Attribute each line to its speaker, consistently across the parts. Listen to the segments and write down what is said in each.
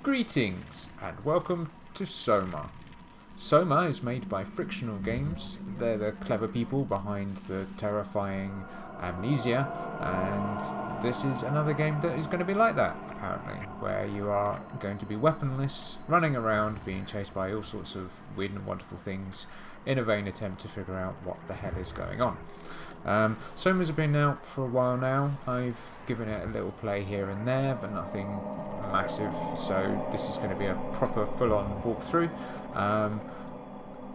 Speaker 1: Greetings and welcome to SOMA. SOMA is made by Frictional Games. They're the clever people behind the terrifying Amnesia, and this is another game that is going to be like that, apparently, where you are going to be weaponless, running around, being chased by all sorts of weird and wonderful things in a vain attempt to figure out what the hell is going on. SOMA's have been out for a while now. I've given it a little play here and there, but nothing massive, so this is going to be a proper full-on walkthrough.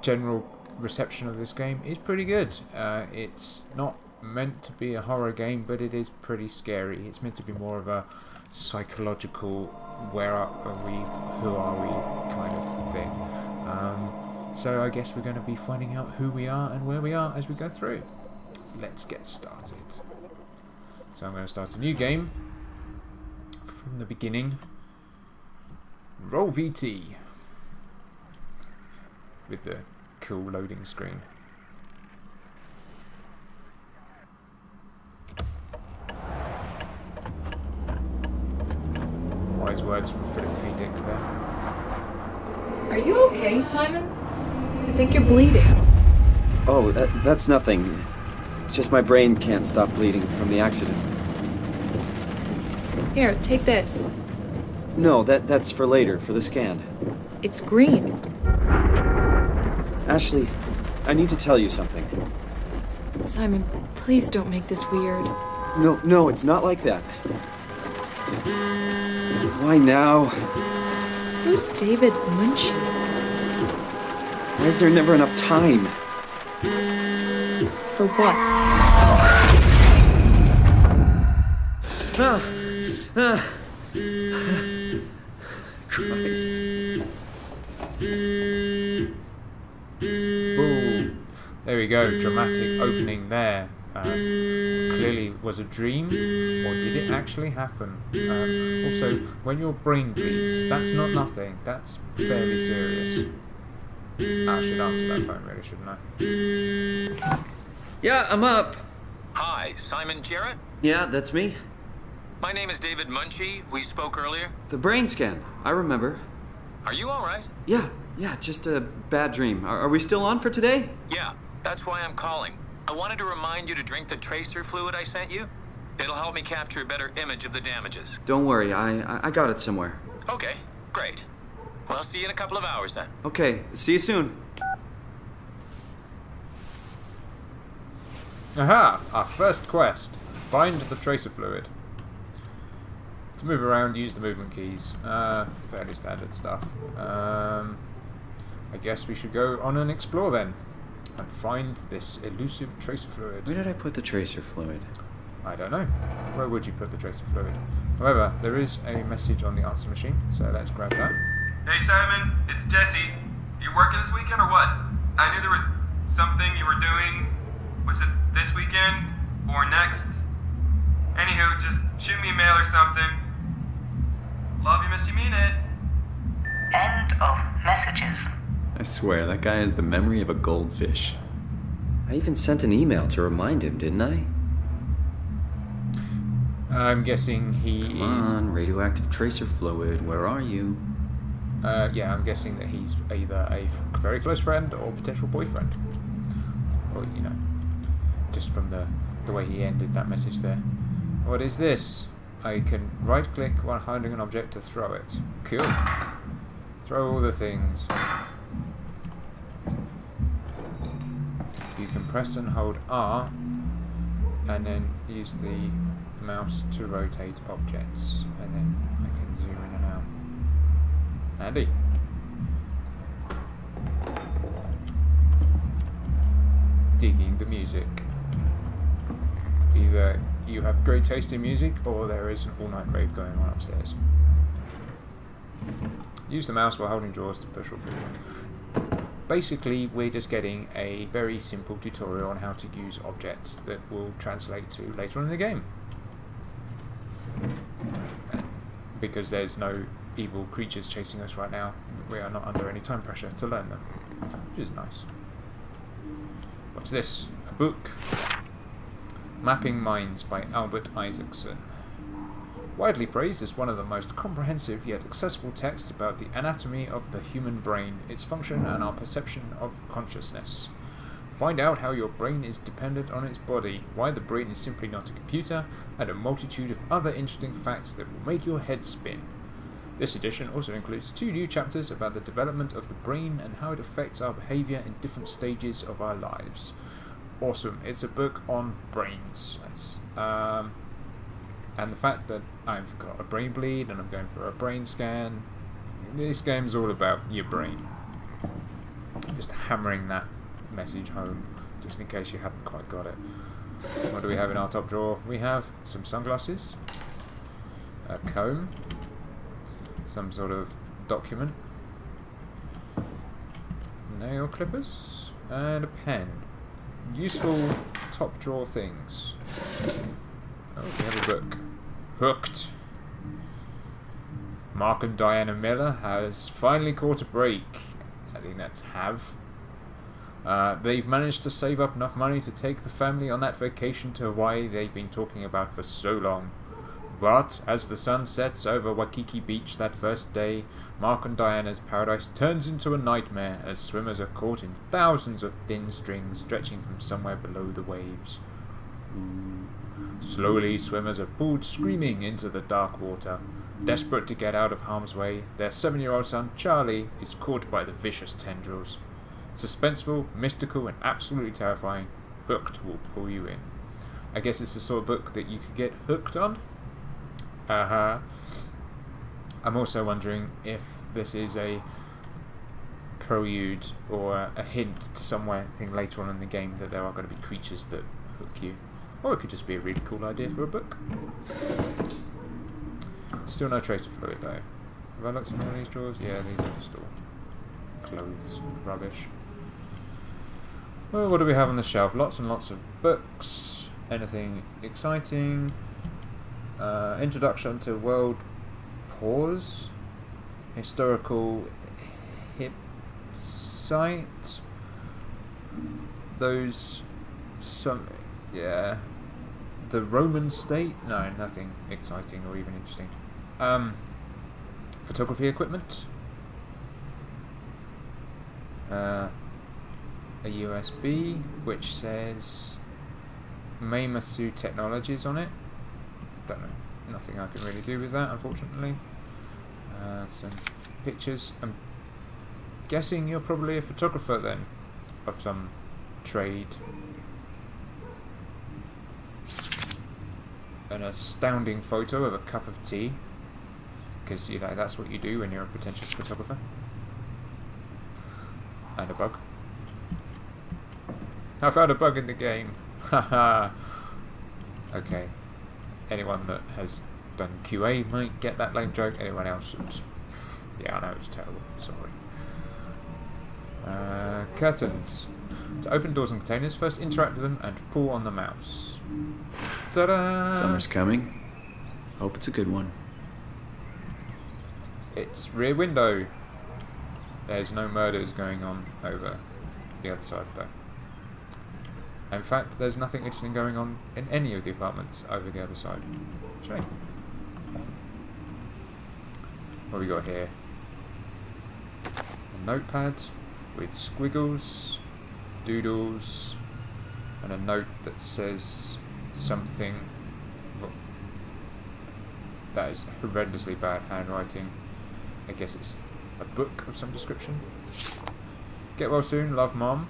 Speaker 1: General reception of this game is pretty good. It's not meant to be a horror game, but it is pretty scary. It's meant to be more of a psychological where are we, who are we kind of thing. So I guess we're going to be finding out who we are and where we are as we go through. Let's get started. So I'm going to start a new game from the beginning. Roll VT with the cool loading screen. Wise words from Philip K. Dick there.
Speaker 2: Are you okay, Simon? I think you're bleeding.
Speaker 3: Oh, that's nothing. It's just my brain can't stop bleeding from the accident.
Speaker 2: Here, take this.
Speaker 3: No, that's for later, for the scan.
Speaker 2: It's green.
Speaker 3: Ashley, I need to tell you something.
Speaker 2: Simon, please don't make this weird.
Speaker 3: No, it's not like that. Why now?
Speaker 2: Who's David Munchie?
Speaker 3: Why is there never enough time?
Speaker 2: For what?
Speaker 3: Christ.
Speaker 1: Ooh, there we go, dramatic opening there. Clearly was a dream, or did it actually happen? Also, when your brain bleeds, that's not nothing, that's fairly serious. I should answer that phone really, shouldn't I?
Speaker 3: Yeah, I'm up.
Speaker 4: Hi, Simon Jarrett?
Speaker 3: Yeah, that's me.
Speaker 4: My name is David Munchie. We spoke earlier.
Speaker 3: The brain scan, I remember.
Speaker 4: Are you all right?
Speaker 3: Yeah, just a bad dream. Are we still on for today?
Speaker 4: Yeah, that's why I'm calling. I wanted to remind you to drink the tracer fluid I sent you. It'll help me capture a better image of the damages.
Speaker 3: Don't worry, I got it somewhere.
Speaker 4: Okay, great. Well, I'll see you in a couple of hours then.
Speaker 3: Okay, see you soon.
Speaker 1: Aha! Our first quest. Find the tracer fluid. To move around, use the movement keys. Fairly standard stuff. I guess we should go on and explore then. And find this elusive tracer fluid.
Speaker 3: Where did I put the tracer fluid?
Speaker 1: I don't know. Where would you put the tracer fluid? However, there is a message on the answer machine, so let's grab that.
Speaker 5: Hey Simon, it's Jesse. You working this weekend or what? I knew there was something you were doing. Was it this weekend or next? Anywho, just shoot me a mail or something. Love you, miss you, mean it.
Speaker 6: End of messages.
Speaker 7: I swear, that guy has the memory of a goldfish. I even sent an email to remind him, didn't I?
Speaker 1: I'm guessing he
Speaker 7: Come on, radioactive tracer fluid, where are you?
Speaker 1: Yeah, I'm guessing that he's either a very close friend or potential boyfriend. Or, you know, just from the way he ended that message there. What is this? I can right-click while hiding an object to throw it. Cool. Throw all the things. You can press and hold R and then use the mouse to rotate objects, and then I can zoom in and out. Handy. Digging the music. Either you have great taste in music, or there is an all-night rave going on upstairs. Use the mouse while holding jaws to push or pull. Basically, we're just getting a very simple tutorial on how to use objects that will translate to later on in the game. Because there's no evil creatures chasing us right now, we are not under any time pressure to learn them, which is nice. What's this? A book. Mapping Minds by Albert Isaacson. Widely praised as one of the most comprehensive yet accessible texts about the anatomy of the human brain, its function, and our perception of consciousness. Find out how your brain is dependent on its body, why the brain is simply not a computer, and a multitude of other interesting facts that will make your head spin. This edition also includes 2 new chapters about the development of the brain and how it affects our behaviour in different stages of our lives. Awesome. It's a book on brains. And the fact that I've got a brain bleed and I'm going for a brain scan. This game's all about your brain. Just hammering that message home, just in case you haven't quite got it. What do we have in our top drawer? We have some sunglasses, a comb, some sort of document, nail clippers, and a pen. Useful top drawer things. Oh, we have a book. Hooked. Mark and Diana Miller has finally caught a break. I think that's have. They've managed to save up enough money to take the family on that vacation to Hawaii they've been talking about for so long. But as the sun sets over Waikiki Beach that first day, Mark and Diana's paradise turns into a nightmare as swimmers are caught in thousands of thin strings stretching from somewhere below the waves. Ooh. Slowly, swimmers are pulled screaming into the dark water. Desperate to get out of harm's way, their 7-year-old son, Charlie, is caught by the vicious tendrils. Suspenseful, mystical, and absolutely terrifying, Hooked will pull you in. I guess it's the sort of book that you could get hooked on? I'm also wondering if this is a prelude or a hint to something later on in the game that there are going to be creatures that hook you. Or it could just be a really cool idea for a book. Still no trace of fluid though. Have I looked in all these drawers? Yeah, these are just all clothes and rubbish. Well, what do we have on the shelf? Lots and lots of books. Anything exciting? Introduction to World Pause. Historical hit site. Those some yeah. The Roman state? No, nothing exciting or even interesting. Photography equipment. A USB which says Meimatsu Technologies on it. Don't know. Nothing I can really do with that, unfortunately. Some pictures. I'm guessing you're probably a photographer then, of some trade. An astounding photo of a cup of tea, because you know that's what you do when you're a pretentious photographer. And a bug. I found a bug in the game. Haha. Okay. Anyone that has done QA might get that lame joke. Anyone else, just, yeah, I know it's terrible. Sorry. Curtains. To open doors and containers, first interact with them and pull on the mouse. Ta-da!
Speaker 7: Summer's coming. Hope it's a good one.
Speaker 1: It's Rear Window. There's no murders going on over the other side though. In fact, there's nothing interesting going on in any of the apartments over the other side. Shame. What have we got here? A notepad with squiggles, doodles, and a note that says something that is horrendously bad handwriting. I guess it's a book of some description. Get well soon, love Mom.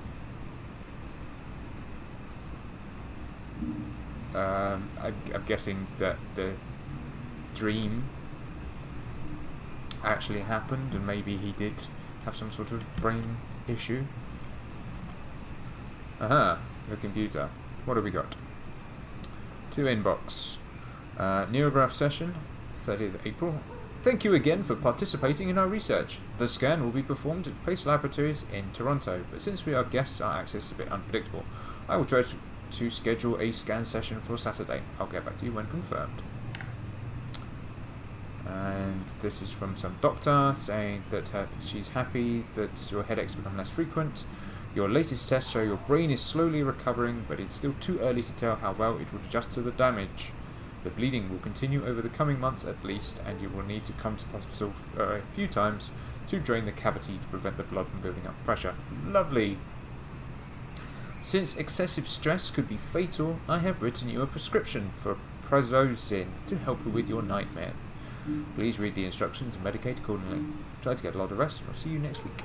Speaker 1: I'm guessing that the dream actually happened and maybe he did have some sort of brain issue. Aha, the computer. What have we got? To inbox. Neurograph session, 30th April. Thank you again for participating in our research. The scan will be performed at Pace Laboratories in Toronto, but since we are guests, our access is a bit unpredictable. I will try to schedule a scan session for Saturday. I'll get back to you when confirmed. And this is from some doctor saying that she's happy that your headaches become less frequent. Your latest tests show your brain is slowly recovering, but it's still too early to tell how well it will adjust to the damage. The bleeding will continue over the coming months at least, and you will need to come to the hospital a few times to drain the cavity to prevent the blood from building up pressure. Lovely. Since excessive stress could be fatal, I have written you a prescription for prazosin to help you with your nightmares. Please read the instructions and medicate accordingly. Try to get a lot of rest, and I'll see you next week.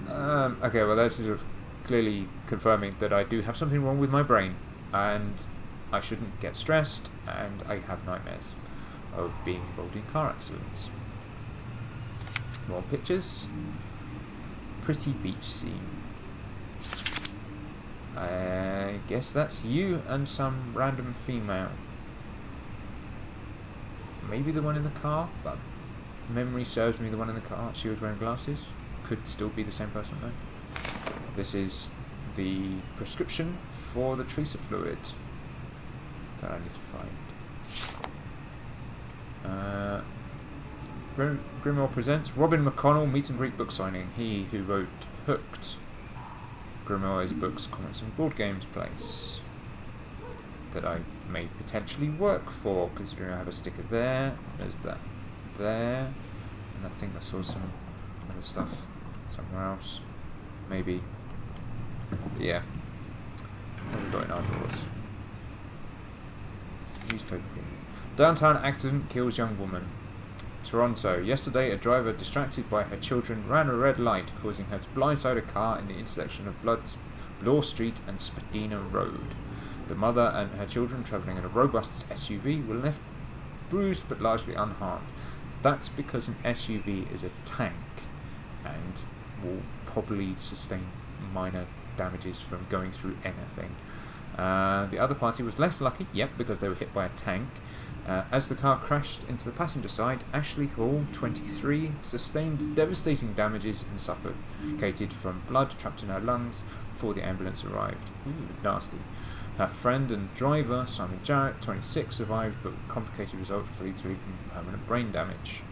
Speaker 1: Okay, well that's sort of clearly confirming that I do have something wrong with my brain, and I shouldn't get stressed, and I have nightmares of being involved in car accidents. More pictures. Pretty beach scene. I guess that's you and some random female. Maybe the one in the car, but memory serves me the one in the car, she was wearing glasses. Could still be the same person though. This is the prescription for the tracer fluid that I need to find. Grimoire presents Robin McConnell meet and greet book signing. He who wrote Hooked, Grimoire's books, comics and board games place that I may potentially work for, considering I have a sticker there, there's that there, and I think I saw some other stuff somewhere else. Maybe. But yeah. What have we got in our drawers? Newspaper. Downtown accident kills young woman. Toronto. Yesterday, a driver distracted by her children ran a red light, causing her to blindside a car in the intersection of Bloor Street and Spadina Road. The mother and her children, travelling in a robust SUV, were left bruised but largely unharmed. That's because an SUV is a tank and will probably sustain minor damages from going through anything. The other party was less lucky, because they were hit by a tank. As the car crashed into the passenger side, Ashley Hall, 23, sustained devastating damages and suffocated from blood trapped in her lungs before the ambulance arrived. Ooh, nasty. Her friend and driver, Simon Jarrett, 26, survived, but with complicated results leading to even permanent brain damage.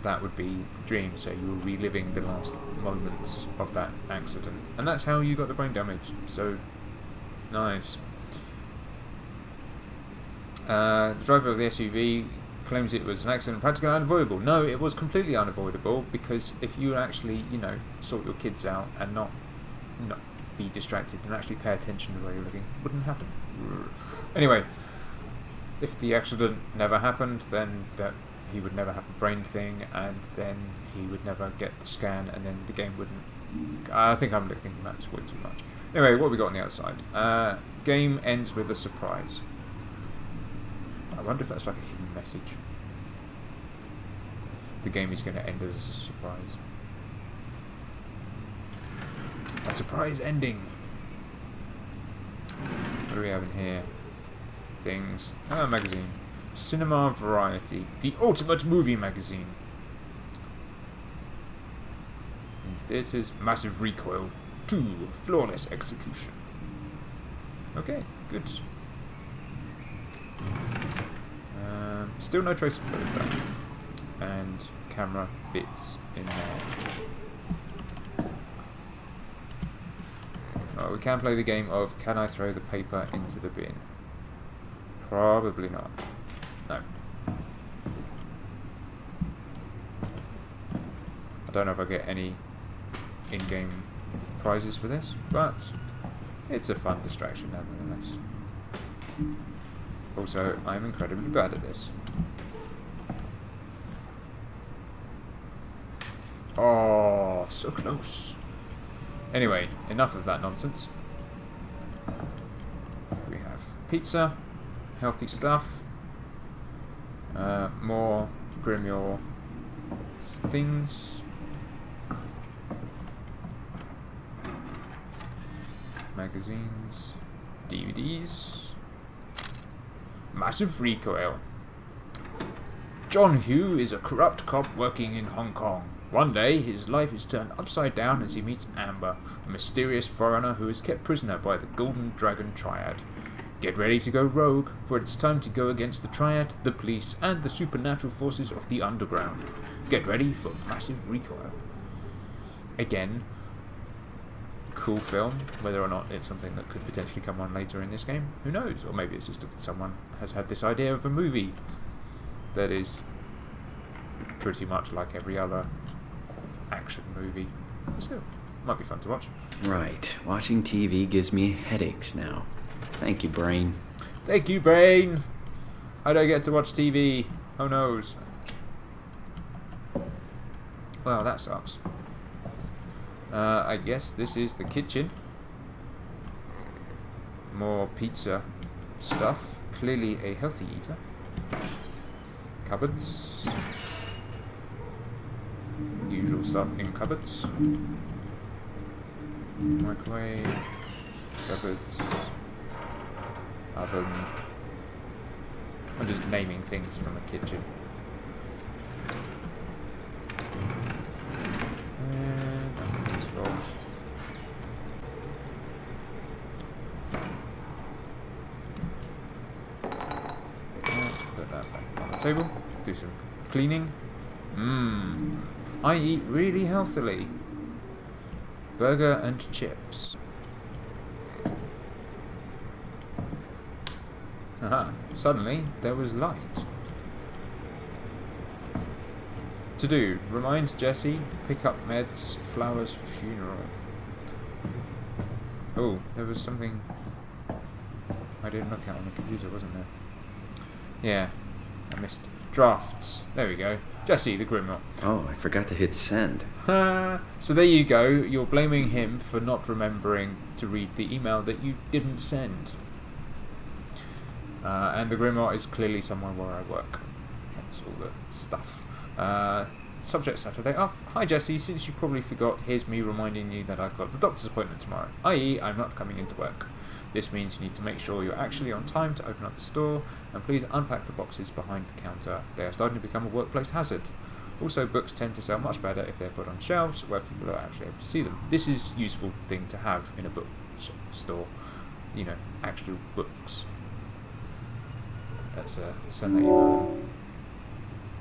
Speaker 1: That would be the dream, so you were reliving the last moments of that accident. And that's how you got the brain damage, so nice. The driver of the SUV claims it was an accident practically unavoidable. No, it was completely unavoidable, because if you actually, sort your kids out and not be distracted and actually pay attention to where you're looking, it wouldn't happen. Anyway, if the accident never happened, then that he would never have the brain thing, and then he would never get the scan, and then the game wouldn't. I think I'm thinking about this way too much. Anyway, what have we got on the outside? Game ends with a surprise. I wonder if that's like a hidden message. The game is going to end as a surprise. A surprise ending. What do we have in here? Things. Magazine. Cinema Variety. The ultimate movie magazine. In theatres, Massive Recoil 2. Flawless Execution. Okay, good. Still no trace of fluid though. And camera bits in there. Oh, we can play the game of can I throw the paper into the bin? Probably not. No. I don't know if I get any in-game prizes for this, but it's a fun distraction nevertheless. Also, I'm incredibly bad at this. Oh, so close. Anyway, enough of that nonsense. We have pizza, healthy stuff, more Grimoire things, magazines, DVDs. Massive Recoil. John Hugh is a corrupt cop working in Hong Kong. One day, his life is turned upside down as he meets Amber, a mysterious foreigner who is kept prisoner by the Golden Dragon Triad. Get ready to go rogue, for it's time to go against the Triad, the police, and the supernatural forces of the underground. Get ready for Massive Recoil. Again, cool film. Whether or not it's something that could potentially come on later in this game, who knows? Or maybe it's just that someone has had this idea of a movie that is pretty much like every other action movie. But still, might be fun to watch.
Speaker 7: Right. Watching TV gives me headaches now. Thank you, brain.
Speaker 1: Thank you, brain! I don't get to watch TV. Oh noes. Well, that sucks. I guess this is the kitchen. More pizza stuff. Clearly a healthy eater. Cupboards. Usual stuff in cupboards. Microwave. Cupboards. Oven. I'm just naming things from the kitchen. And nothing useful. Put that back on the table. Do some cleaning. I eat really healthily. Burger and chips. Aha, suddenly there was light. To do, remind Jesse, pick up meds, flowers for funeral. Oh, there was something I didn't look at on the computer, wasn't there? Yeah, I missed. Drafts. There we go. Jesse, the Grimlock.
Speaker 7: Oh, I forgot to hit send.
Speaker 1: So there you go. You're blaming him for not remembering to read the email that you didn't send. And the Grimlock is clearly somewhere where I work. Hence all the stuff. Subject Saturday off. Hi Jesse, since you probably forgot, here's me reminding you that I've got the doctor's appointment tomorrow, i.e. I'm not coming into work. This means you need to make sure you're actually on time to open up the store, and please unpack the boxes behind the counter. They are starting to become a workplace hazard. Also, books tend to sell much better if they're put on shelves where people are actually able to see them. This is a useful thing to have in a book store. You know, actual books. Let's send that email.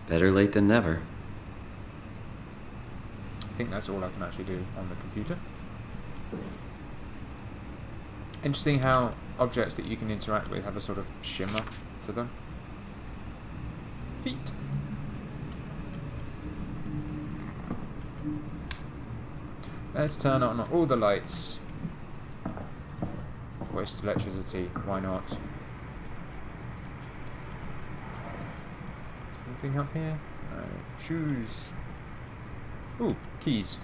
Speaker 7: Better late than never.
Speaker 1: I think that's all I can actually do on the computer. Interesting how objects that you can interact with have a sort of shimmer to them. Feet. Let's turn on all the lights. Waste electricity, why not? Anything up here? No. Shoes. Ooh, keys.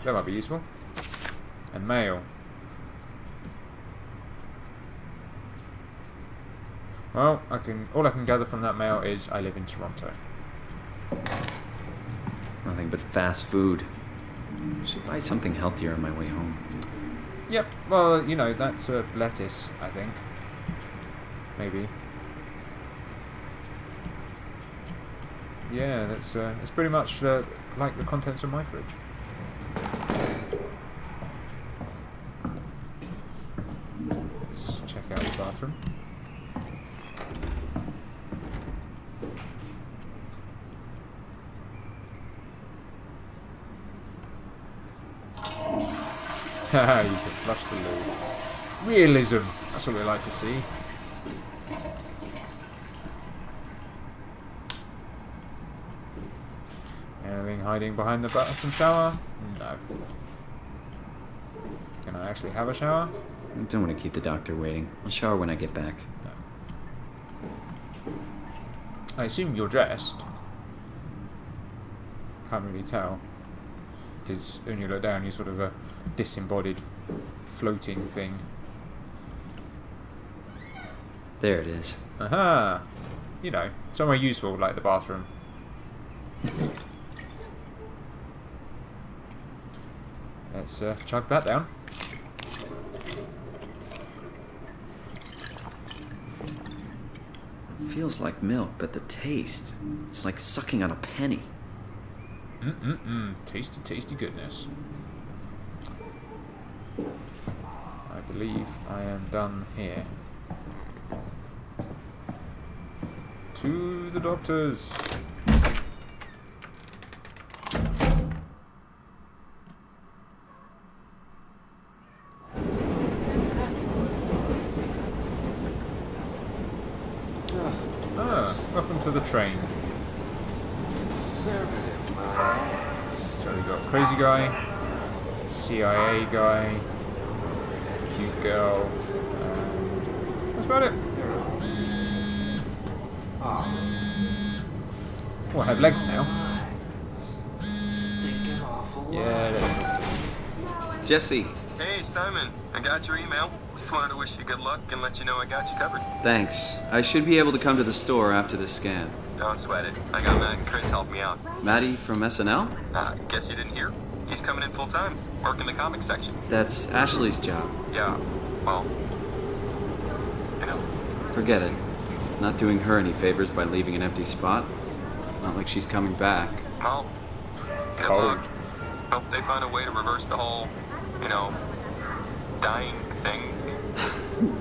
Speaker 1: That might be useful. And mail. Well, all I can gather from that mail is I live in Toronto.
Speaker 7: Nothing but fast food. Should buy something healthier on my way home.
Speaker 1: Yep, well, you know, that's lettuce, I think. Maybe. Yeah, that's pretty much like the contents of my fridge. Let's check out the bathroom. Haha, you can flush the loo. Realism! That's what we like to see. Anything hiding behind the bathroom shower? No. Can I actually have a shower?
Speaker 7: I don't want to keep the doctor waiting. I'll shower when I get back.
Speaker 1: No. I assume you're dressed. Can't really tell. Because when you look down, you're sort of a disembodied floating thing.
Speaker 7: There it is.
Speaker 1: Aha! You know, somewhere useful like the bathroom. Let's chug that down.
Speaker 7: It feels like milk, but the taste, it's like sucking on a penny.
Speaker 1: Tasty, tasty goodness. I believe I am done here. To the doctors. Welcome to the train. So we got crazy guy, CIA guy, cute girl, and that's about it. Oh, I have legs now. Yeah, let's talk.
Speaker 7: Jesse,
Speaker 5: Hey, Simon. I got your email. Just wanted to wish you good luck and let you know I got you covered.
Speaker 7: thanks. I should be able to come to the store after this scan.
Speaker 5: Don't sweat it. I got Matt and Chris help me out.
Speaker 7: Maddie from SNL?
Speaker 5: Guess you didn't hear? He's coming in full time, working the comic section.
Speaker 7: That's Ashley's job.
Speaker 5: Yeah, well, you know.
Speaker 7: Forget it. Not doing her any favors by leaving an empty spot. Not like she's coming back.
Speaker 5: Well, good
Speaker 1: Cold.
Speaker 5: luck. Hope they find a way to reverse the whole, dying thing.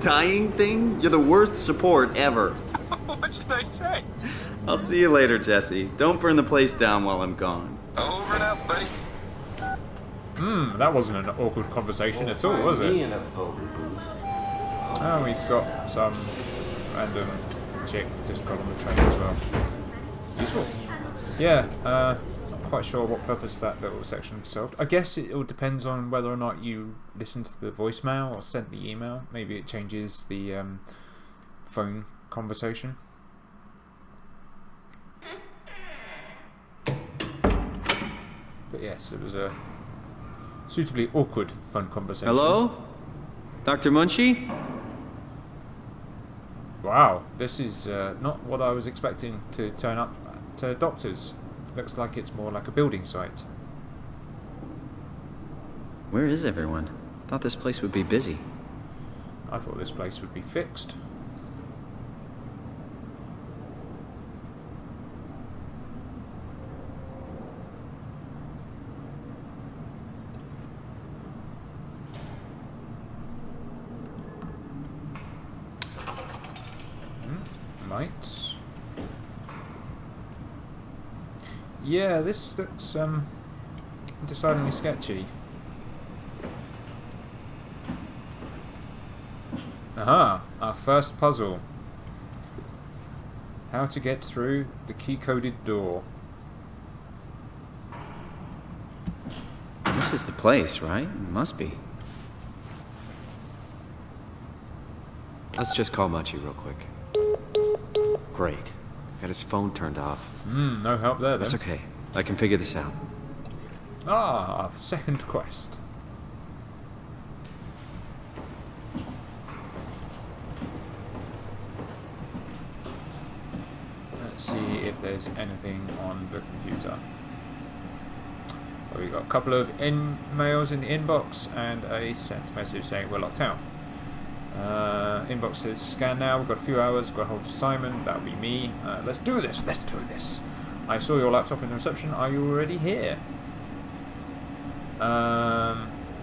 Speaker 7: Dying thing? You're the worst support ever.
Speaker 5: What should I say?
Speaker 7: I'll see you later, Jesse. Don't burn the place down while I'm gone.
Speaker 5: Over and out, buddy.
Speaker 1: That wasn't an awkward conversation at all, was it? Oh, we've got some random chick just got on the train as well. Useful. Yeah, not quite sure what purpose that little section served. I guess it all depends on whether or not you listen to the voicemail or sent the email. Maybe it changes the phone conversation. But yes, it was a suitably awkward phone conversation.
Speaker 7: Hello? Dr. Munchie?
Speaker 1: Wow, this is not what I was expecting to turn up to doctors. Looks like it's more like a building site.
Speaker 7: Where is everyone? Thought this place would be busy.
Speaker 1: I thought this place would be fixed. Might. Yeah, this looks decidedly sketchy. Aha, our first puzzle. How to get through the key-coded door.
Speaker 7: This is the place, right? It must be. Let's just call Munchie real quick. Great. Got his phone turned off.
Speaker 1: No help there then.
Speaker 7: That's okay. I can figure this out.
Speaker 1: Ah, our second quest. Let's see if there's anything on the computer. Well, we've got a couple of emails in the inbox and a sent message saying we're locked out. Inbox says scan now. We've got a few hours. Got hold of Simon. That'll be me. Let's do this. Let's do this. I saw your laptop in the reception. Are you already here?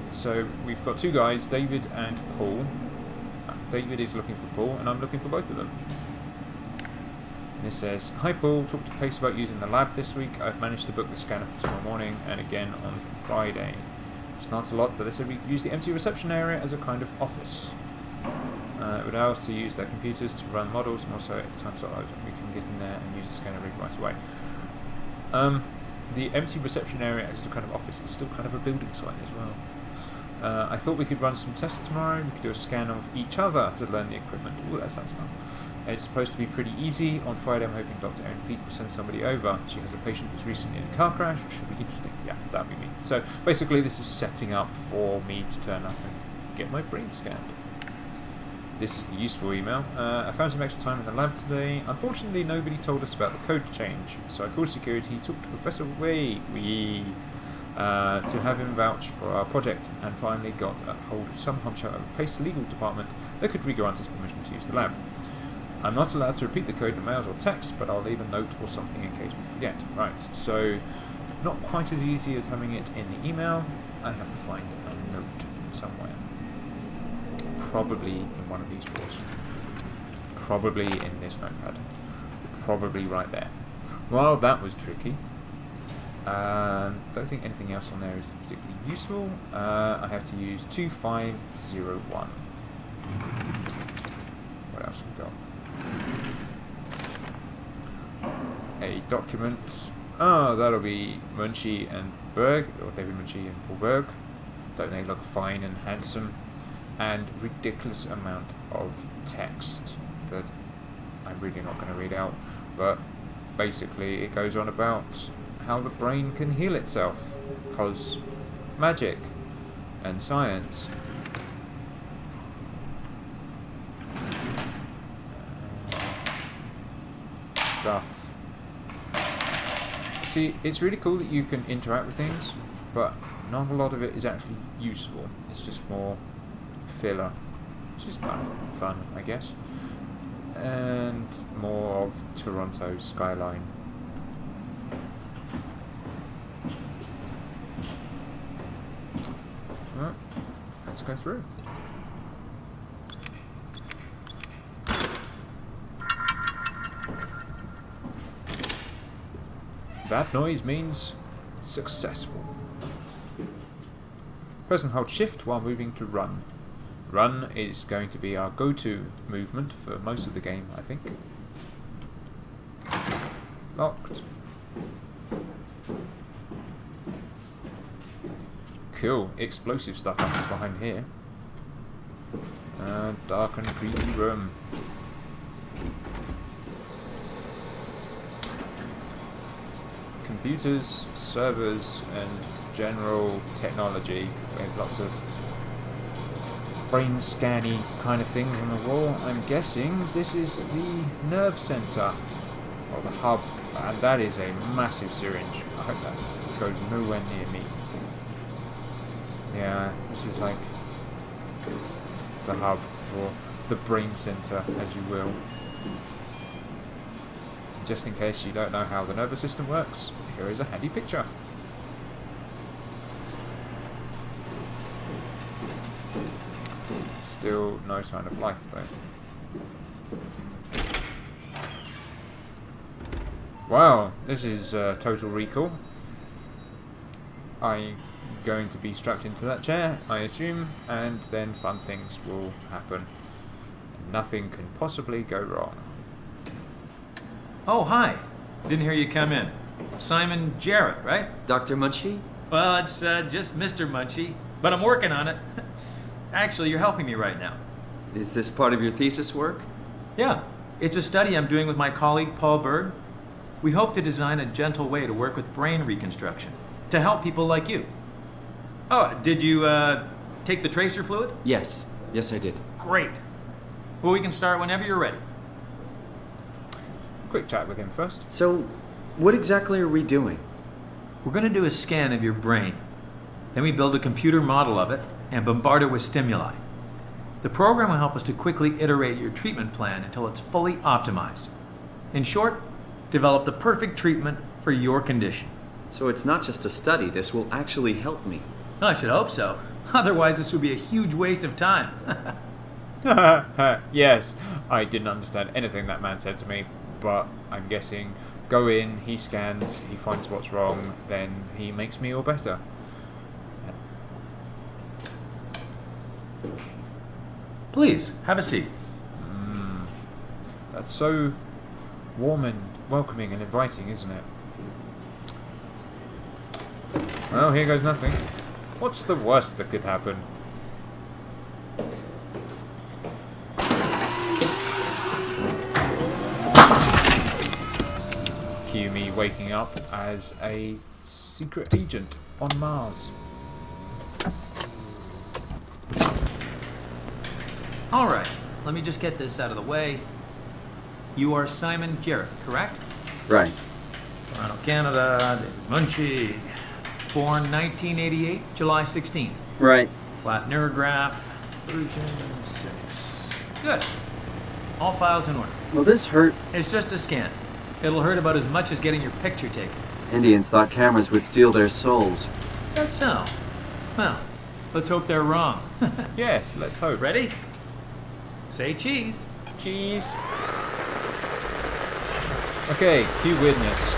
Speaker 1: So we've got two guys, David and Paul. David is looking for Paul, and I'm looking for both of them. And it says, hi Paul, talked to Pace about using the lab this week. I've managed to book the scanner for tomorrow morning and again on Friday. It's not a lot, but they said we could use the empty reception area as a kind of office. It would allow us to use their computers to run models, and also if time's not out, we can get in there and use the scanner rig right away. The empty reception area as a kind of office is still kind of a building site as well. I thought we could run some tests tomorrow. We could do a scan of each other to learn the equipment. Ooh, that sounds fun. It's supposed to be pretty easy. On Friday, I'm hoping Dr. Erin Peake will send somebody over. She has a patient who's recently in a car crash. It should be interesting. Yeah, that'd be me. So basically, this is setting up for me to turn up and get my brain scanned. This is the useful email. I found some extra time in the lab today. Unfortunately, nobody told us about the code change. So I called security, talked to Professor Wei to have him vouch for our project, and finally got a hold of some huncho at the Pace legal department that could re-grant us permission to use the lab. I'm not allowed to repeat the code in mails or text, but I'll leave a note or something in case we forget. Right, so not quite as easy as having it in the email. I have to find a note somewhere. Probably in one of these drawers. Probably in this notepad. Probably right there. Well, that was tricky. Don't think anything else on there is particularly useful. I have to use 2501. What else have we got? a document. Oh, that'll be Munchie and Berg, or David Munchie and Paul Berg. Don't they look fine and handsome? And ridiculous amount of text that I'm really not going to read out, but basically it goes on about how the brain can heal itself, cause magic and science. Stuff. See, it's really cool that you can interact with things, but not a lot of it is actually useful. It's just more filler, which is kind of fun, I guess. And more of Toronto skyline. Well, let's go through. That noise means successful. Press and hold shift while moving to run. Run is going to be our go-to movement for most of the game, I think. Locked. Cool. Explosive stuff happens behind here. Dark and creepy room. Computers, servers, and general technology with lots of brain scanny kind of things on the wall. I'm guessing this is the nerve center or the hub, and that is a massive syringe. I hope that goes nowhere near me. Yeah, this is like the hub, or the brain center, as you will. Just in case you don't know how the nervous system works, here is a handy picture. Still no sign of life though. Wow, this is Total Recall. I'm going to be strapped into that chair, I assume, and then fun things will happen. Nothing can possibly go wrong.
Speaker 8: Oh, hi. Didn't hear you come in. Simon Jarrett, right?
Speaker 7: Dr. Munchie?
Speaker 8: Well, it's just Mr. Munchie, but I'm working on it. Actually, you're helping me right now.
Speaker 7: Is this part of your thesis work?
Speaker 8: Yeah, it's a study I'm doing with my colleague Paul Berg. We hope to design a gentle way to work with brain reconstruction to help people like you. Oh, did you take the tracer fluid?
Speaker 7: Yes. Yes, I did.
Speaker 8: Great. Well, we can start whenever you're ready.
Speaker 1: Quick chat with him first.
Speaker 7: So, what exactly are we doing?
Speaker 8: We're going to do a scan of your brain. Then we build a computer model of it and bombard it with stimuli. The program will help us to quickly iterate your treatment plan until it's fully optimized. In short, develop the perfect treatment for your condition.
Speaker 7: So it's not just a study, this will actually help me.
Speaker 8: I should hope so. Otherwise, this would be a huge waste of time.
Speaker 1: Yes, I didn't understand anything that man said to me, but I'm guessing go in, he scans, he finds what's wrong, then he makes me all better.
Speaker 8: Please, have a seat.
Speaker 1: That's so warm and welcoming and inviting, isn't it? Well, here goes nothing. What's the worst that could happen? Cue me waking up as a secret agent on Mars.
Speaker 8: All right, let me just get this out of the way. You are Simon Jarrett, correct?
Speaker 3: Right.
Speaker 8: Toronto, Canada, David Munchie. Born 1988, July 16.
Speaker 3: Right.
Speaker 8: Flat neurograph, version 6. Good. All files in order.
Speaker 3: Well, this hurt.
Speaker 8: It's just a scan. It'll hurt about as much as getting your picture taken.
Speaker 3: Indians thought cameras would steal their souls.
Speaker 8: Is that so? Well, let's hope they're wrong.
Speaker 1: Yes, let's hope.
Speaker 8: Ready? Say cheese.
Speaker 1: Cheese. Okay, cue witness.